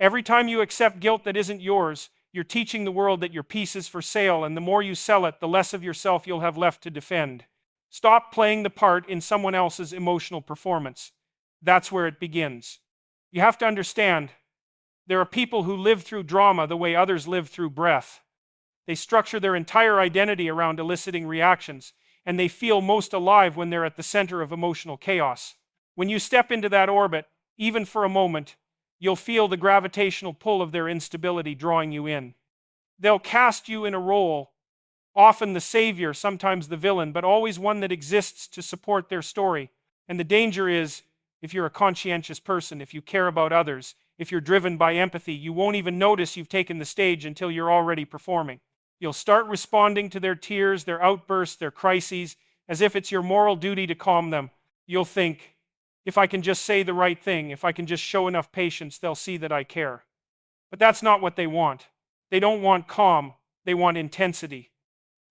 Every time you accept guilt that isn't yours, you're teaching the world that your piece is for sale, and the more you sell it, the less of yourself you'll have left to defend. Stop playing the part in someone else's emotional performance. That's where it begins. You have to understand, there are people who live through drama the way others live through breath. They structure their entire identity around eliciting reactions, and they feel most alive when they're at the center of emotional chaos. When you step into that orbit, even for a moment, you'll feel the gravitational pull of their instability drawing you in. They'll cast you in a role, often the savior, sometimes the villain, but always one that exists to support their story. And the danger is, if you're a conscientious person, if you care about others, if you're driven by empathy, you won't even notice you've taken the stage until you're already performing. You'll start responding to their tears, their outbursts, their crises, as if it's your moral duty to calm them. You'll think, if I can just say the right thing, if I can just show enough patience, they'll see that I care. But that's not what they want. They don't want calm, they want intensity.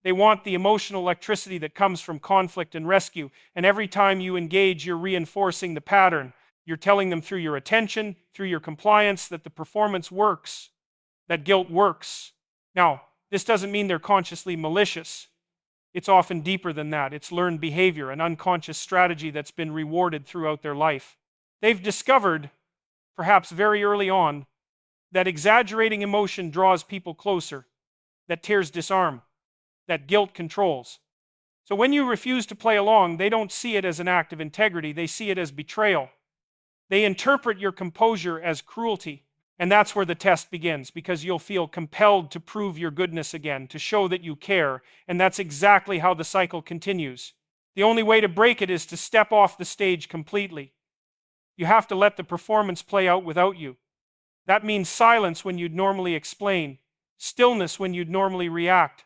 They want the emotional electricity that comes from conflict and rescue, and every time you engage, you're reinforcing the pattern. You're telling them through your attention, through your compliance, that the performance works, that guilt works. Now, this doesn't mean they're consciously malicious. It's often deeper than that. It's learned behavior, an unconscious strategy that's been rewarded throughout their life. They've discovered, perhaps very early on, that exaggerating emotion draws people closer, that tears disarm, that guilt controls. So when you refuse to play along, they don't see it as an act of integrity, they see it as betrayal. They interpret your composure as cruelty. And that's where the test begins, because you'll feel compelled to prove your goodness again, to show that you care, and that's exactly how the cycle continues. The only way to break it is to step off the stage completely. You have to let the performance play out without you. That means silence when you'd normally explain, stillness when you'd normally react.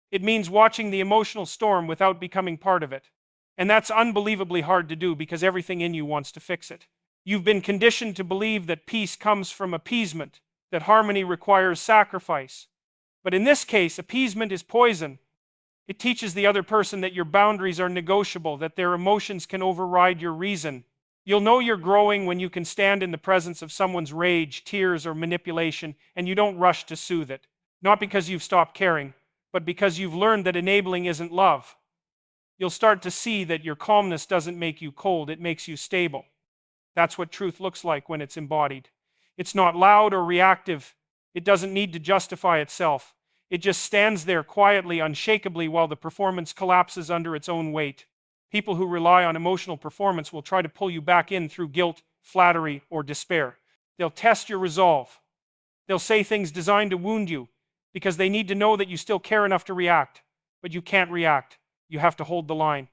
It means watching the emotional storm without becoming part of it. And that's unbelievably hard to do because everything in you wants to fix it. You've been conditioned to believe that peace comes from appeasement, that harmony requires sacrifice. But in this case, appeasement is poison. It teaches the other person that your boundaries are negotiable, that their emotions can override your reason. You'll know you're growing when you can stand in the presence of someone's rage, tears, or manipulation, and you don't rush to soothe it. Not because you've stopped caring, but because you've learned that enabling isn't love. You'll start to see that your calmness doesn't make you cold, it makes you stable. That's what truth looks like when it's embodied. It's not loud or reactive. It doesn't need to justify itself. It just stands there quietly, unshakably, while the performance collapses under its own weight. People who rely on emotional performance will try to pull you back in through guilt, flattery, or despair. They'll test your resolve. They'll say things designed to wound you because they need to know that you still care enough to react. But you can't react. You have to hold the line.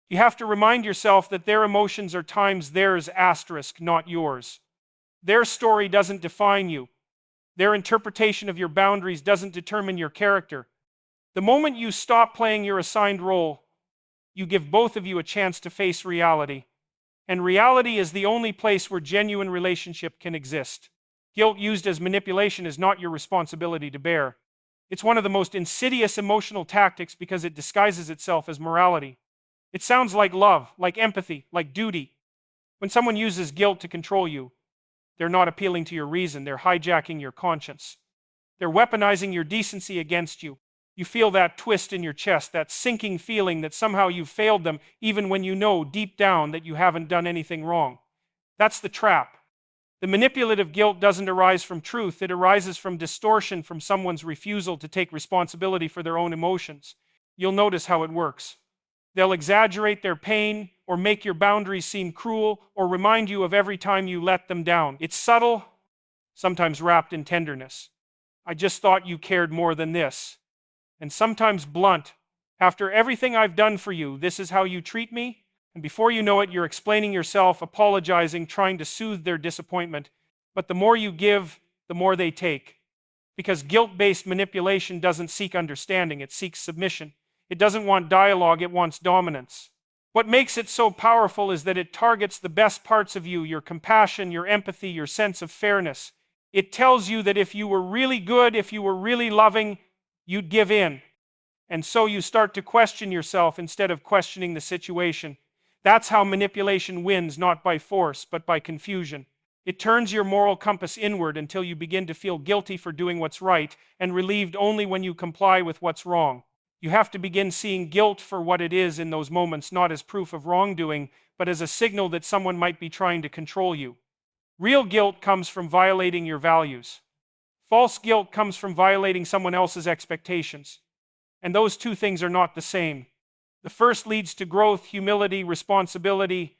You have to remind yourself that their emotions are times theirs asterisk, not yours. Their story doesn't define you. Their interpretation of your boundaries doesn't determine your character. The moment you stop playing your assigned role, you give both of you a chance to face reality. And reality is the only place where genuine relationship can exist. Guilt used as manipulation is not your responsibility to bear. It's one of the most insidious emotional tactics because it disguises itself as morality. It sounds like love, like empathy, like duty. When someone uses guilt to control you, they're not appealing to your reason, they're hijacking your conscience. They're weaponizing your decency against you. You feel that twist in your chest, that sinking feeling that somehow you've failed them, even when you know deep down that you haven't done anything wrong. That's the trap. The manipulative guilt doesn't arise from truth, it arises from distortion, from someone's refusal to take responsibility for their own emotions. You'll notice how it works. They'll exaggerate their pain, or make your boundaries seem cruel, or remind you of every time you let them down. It's subtle, sometimes wrapped in tenderness. I just thought you cared more than this. And sometimes blunt. After everything I've done for you, this is how you treat me? And before you know it, you're explaining yourself, apologizing, trying to soothe their disappointment. But the more you give, the more they take. Because guilt-based manipulation doesn't seek understanding, it seeks submission. It doesn't want dialogue, it wants dominance. What makes it so powerful is that it targets the best parts of you, your compassion, your empathy, your sense of fairness. It tells you that if you were really good, if you were really loving, you'd give in. And so you start to question yourself instead of questioning the situation. That's how manipulation wins, not by force, but by confusion. It turns your moral compass inward until you begin to feel guilty for doing what's right and relieved only when you comply with what's wrong. You have to begin seeing guilt for what it is in those moments, not as proof of wrongdoing, but as a signal that someone might be trying to control you. Real guilt comes from violating your values. False guilt comes from violating someone else's expectations. And those two things are not the same. The first leads to growth, humility, responsibility.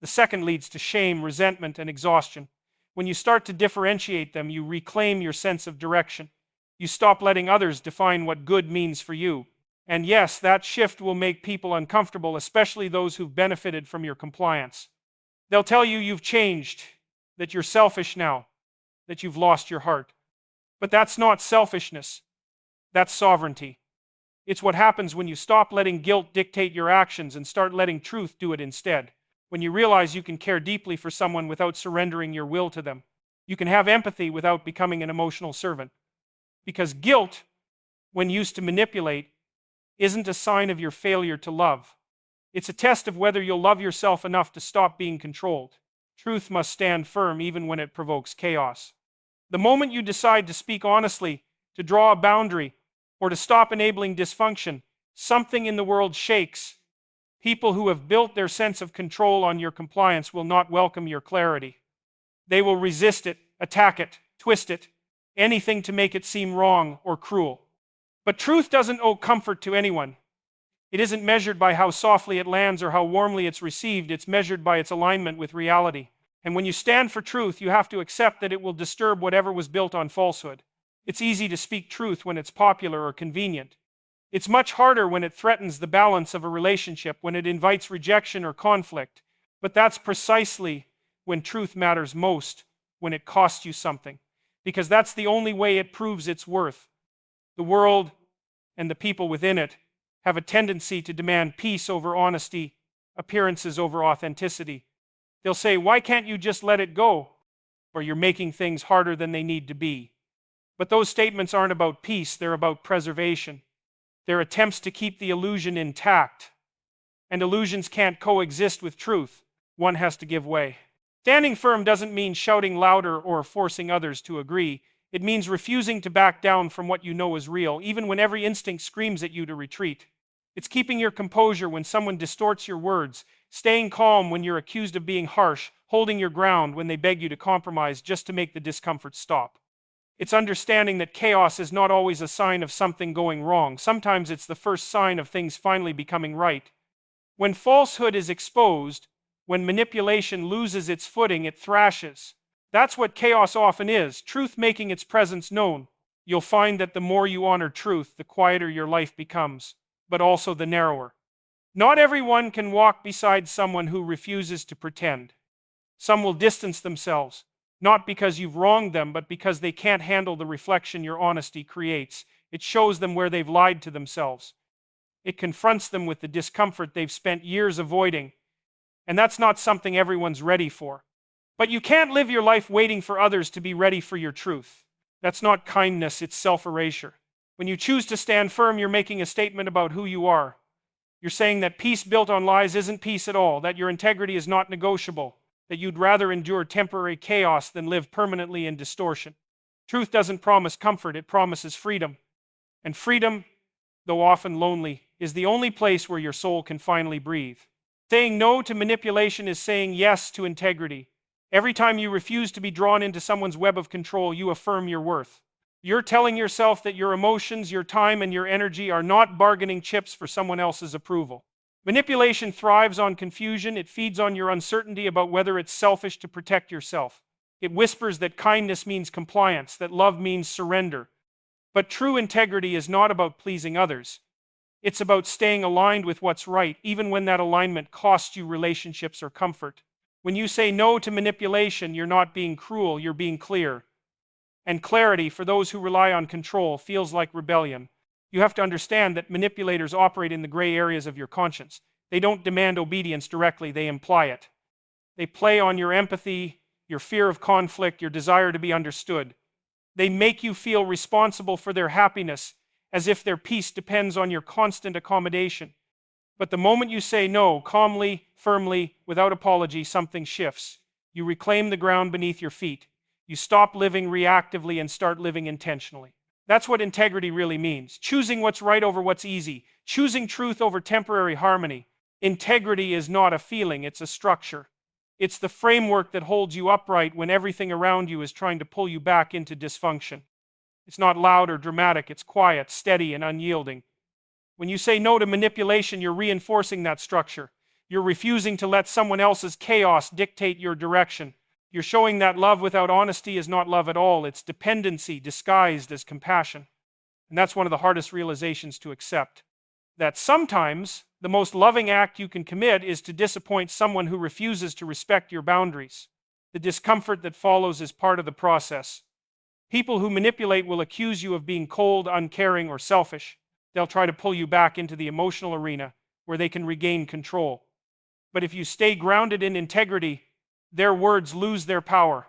The second leads to shame, resentment, and exhaustion. When you start to differentiate them, you reclaim your sense of direction. You stop letting others define what good means for you. And yes, that shift will make people uncomfortable, especially those who've benefited from your compliance. They'll tell you you've changed, that you're selfish now, that you've lost your heart. But that's not selfishness. That's sovereignty. It's what happens when you stop letting guilt dictate your actions and start letting truth do it instead. When you realize you can care deeply for someone without surrendering your will to them. You can have empathy without becoming an emotional servant. Because guilt, when used to manipulate, isn't a sign of your failure to love. It's a test of whether you'll love yourself enough to stop being controlled. Truth must stand firm even when it provokes chaos. The moment you decide to speak honestly, to draw a boundary, or to stop enabling dysfunction, something in the world shakes. People who have built their sense of control on your compliance will not welcome your clarity. They will resist it, attack it, twist it, anything to make it seem wrong or cruel. But truth doesn't owe comfort to anyone. It isn't measured by how softly it lands or how warmly it's received. It's measured by its alignment with reality. And when you stand for truth, you have to accept that it will disturb whatever was built on falsehood. It's easy to speak truth when it's popular or convenient. It's much harder when it threatens the balance of a relationship, when it invites rejection or conflict. But that's precisely when truth matters most, when it costs you something. Because that's the only way it proves its worth. The world and the people within it have a tendency to demand peace over honesty, appearances over authenticity. They'll say, "Why can't you just let it go?" Or "You're making things harder than they need to be." But those statements aren't about peace, they're about preservation. They're attempts to keep the illusion intact. And illusions can't coexist with truth. One has to give way. Standing firm doesn't mean shouting louder or forcing others to agree. It means refusing to back down from what you know is real, even when every instinct screams at you to retreat. It's keeping your composure when someone distorts your words, staying calm when you're accused of being harsh, holding your ground when they beg you to compromise just to make the discomfort stop. It's understanding that chaos is not always a sign of something going wrong. Sometimes it's the first sign of things finally becoming right. When falsehood is exposed, when manipulation loses its footing, it thrashes. That's what chaos often is, truth making its presence known. You'll find that the more you honor truth, the quieter your life becomes, but also the narrower. Not everyone can walk beside someone who refuses to pretend. Some will distance themselves. Not because you've wronged them, but because they can't handle the reflection your honesty creates. It shows them where they've lied to themselves. It confronts them with the discomfort they've spent years avoiding. And that's not something everyone's ready for. But you can't live your life waiting for others to be ready for your truth. That's not kindness, it's self-erasure. When you choose to stand firm, you're making a statement about who you are. You're saying that peace built on lies isn't peace at all, that your integrity is not negotiable, that you'd rather endure temporary chaos than live permanently in distortion. Truth doesn't promise comfort, it promises freedom. And freedom, though often lonely, is the only place where your soul can finally breathe. Saying no to manipulation is saying yes to integrity. Every time you refuse to be drawn into someone's web of control, you affirm your worth. You're telling yourself that your emotions, your time, and your energy are not bargaining chips for someone else's approval. Manipulation thrives on confusion. It feeds on your uncertainty about whether it's selfish to protect yourself. It whispers that kindness means compliance, that love means surrender. But true integrity is not about pleasing others. It's about staying aligned with what's right, even when that alignment costs you relationships or comfort. When you say no to manipulation, you're not being cruel, you're being clear. And clarity, for those who rely on control, feels like rebellion. You have to understand that manipulators operate in the gray areas of your conscience. They don't demand obedience directly, they imply it. They play on your empathy, your fear of conflict, your desire to be understood. They make you feel responsible for their happiness, as if their peace depends on your constant accommodation. But the moment you say no, calmly, firmly, without apology, something shifts. You reclaim the ground beneath your feet. You stop living reactively and start living intentionally. That's what integrity really means. Choosing what's right over what's easy. Choosing truth over temporary harmony. Integrity is not a feeling, it's a structure. It's the framework that holds you upright when everything around you is trying to pull you back into dysfunction. It's not loud or dramatic, it's quiet, steady, and unyielding. When you say no to manipulation, you're reinforcing that structure. You're refusing to let someone else's chaos dictate your direction. You're showing that love without honesty is not love at all. It's dependency disguised as compassion. And that's one of the hardest realizations to accept. That sometimes the most loving act you can commit is to disappoint someone who refuses to respect your boundaries. The discomfort that follows is part of the process. People who manipulate will accuse you of being cold, uncaring, or selfish. They'll try to pull you back into the emotional arena where they can regain control. But if you stay grounded in integrity, their words lose their power.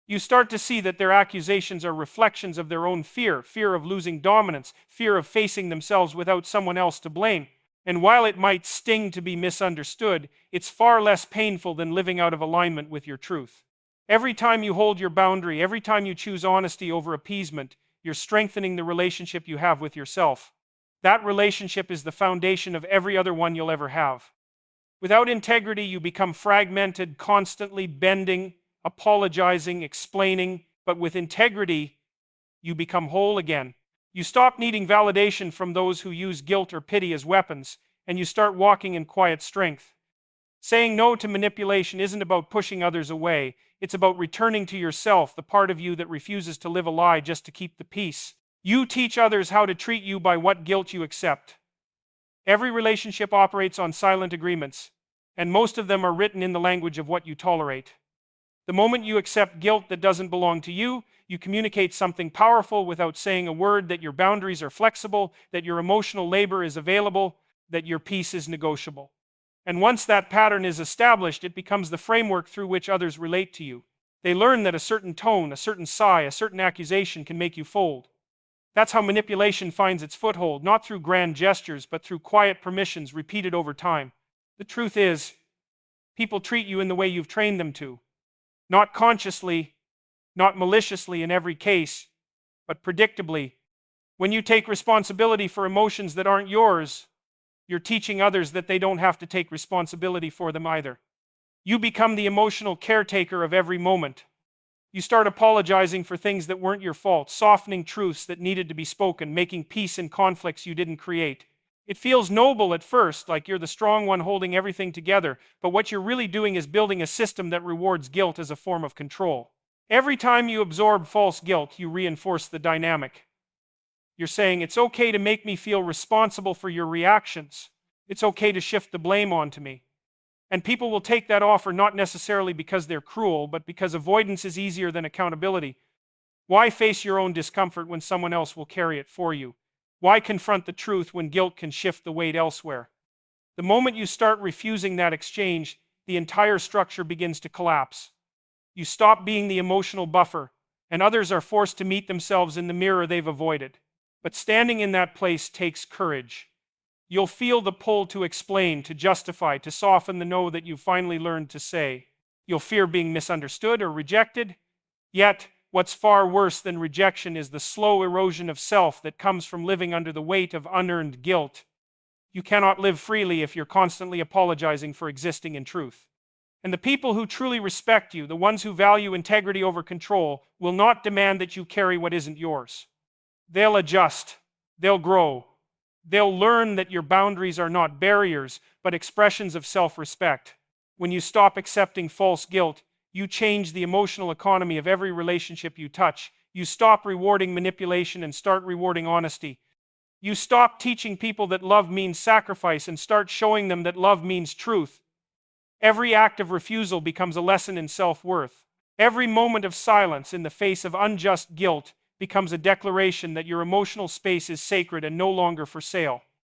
You start to see that their accusations are reflections of their own fear of losing dominance, fear of facing themselves without someone else to blame. And while it might sting to be misunderstood, it's far less painful than living out of alignment with your truth. Every time you hold your boundary, every time you choose honesty over appeasement, you're strengthening the relationship you have with yourself. That relationship is the foundation of every other one you'll ever have. Without integrity, you become fragmented, constantly bending, apologizing, explaining. But with integrity, you become whole again. You stop needing validation from those who use guilt or pity as weapons, and you start walking in quiet strength. Saying no to manipulation isn't about pushing others away. It's about returning to yourself, the part of you that refuses to live a lie just to keep the peace. You teach others how to treat you by what guilt you accept. Every relationship operates on silent agreements, and most of them are written in the language of what you tolerate. The moment you accept guilt that doesn't belong to you, you communicate something powerful without saying a word: that your boundaries are flexible, that your emotional labor is available, that your peace is negotiable. And once that pattern is established, it becomes the framework through which others relate to you. They learn that a certain tone, a certain sigh, a certain accusation can make you fold. That's how manipulation finds its foothold, not through grand gestures, but through quiet permissions repeated over time. The truth is, people treat you in the way you've trained them to. Not consciously, not maliciously in every case, but predictably. When you take responsibility for emotions that aren't yours, you're teaching others that they don't have to take responsibility for them either. You become the emotional caretaker of every moment. You start apologizing for things that weren't your fault, softening truths that needed to be spoken, making peace in conflicts you didn't create. It feels noble at first, like you're the strong one holding everything together, but what you're really doing is building a system that rewards guilt as a form of control. Every time you absorb false guilt, you reinforce the dynamic. You're saying, it's okay to make me feel responsible for your reactions. It's okay to shift the blame onto me. And people will take that offer not necessarily because they're cruel, but because avoidance is easier than accountability. Why face your own discomfort when someone else will carry it for you? Why confront the truth when guilt can shift the weight elsewhere? The moment you start refusing that exchange, the entire structure begins to collapse. You stop being the emotional buffer, and others are forced to meet themselves in the mirror they've avoided. But standing in that place takes courage. You'll feel the pull to explain, to justify, to soften the no that you finally learned to say. You'll fear being misunderstood or rejected. Yet, what's far worse than rejection is the slow erosion of self that comes from living under the weight of unearned guilt. You cannot live freely if you're constantly apologizing for existing in truth. And the people who truly respect you, the ones who value integrity over control, will not demand that you carry what isn't yours. They'll adjust. They'll grow. They'll learn that your boundaries are not barriers, but expressions of self-respect. When you stop accepting false guilt, you change the emotional economy of every relationship you touch. You stop rewarding manipulation and start rewarding honesty. You stop teaching people that love means sacrifice and start showing them that love means truth. Every act of refusal becomes a lesson in self-worth. Every moment of silence in the face of unjust guilt becomes a declaration that your emotional space is sacred and no longer for sale.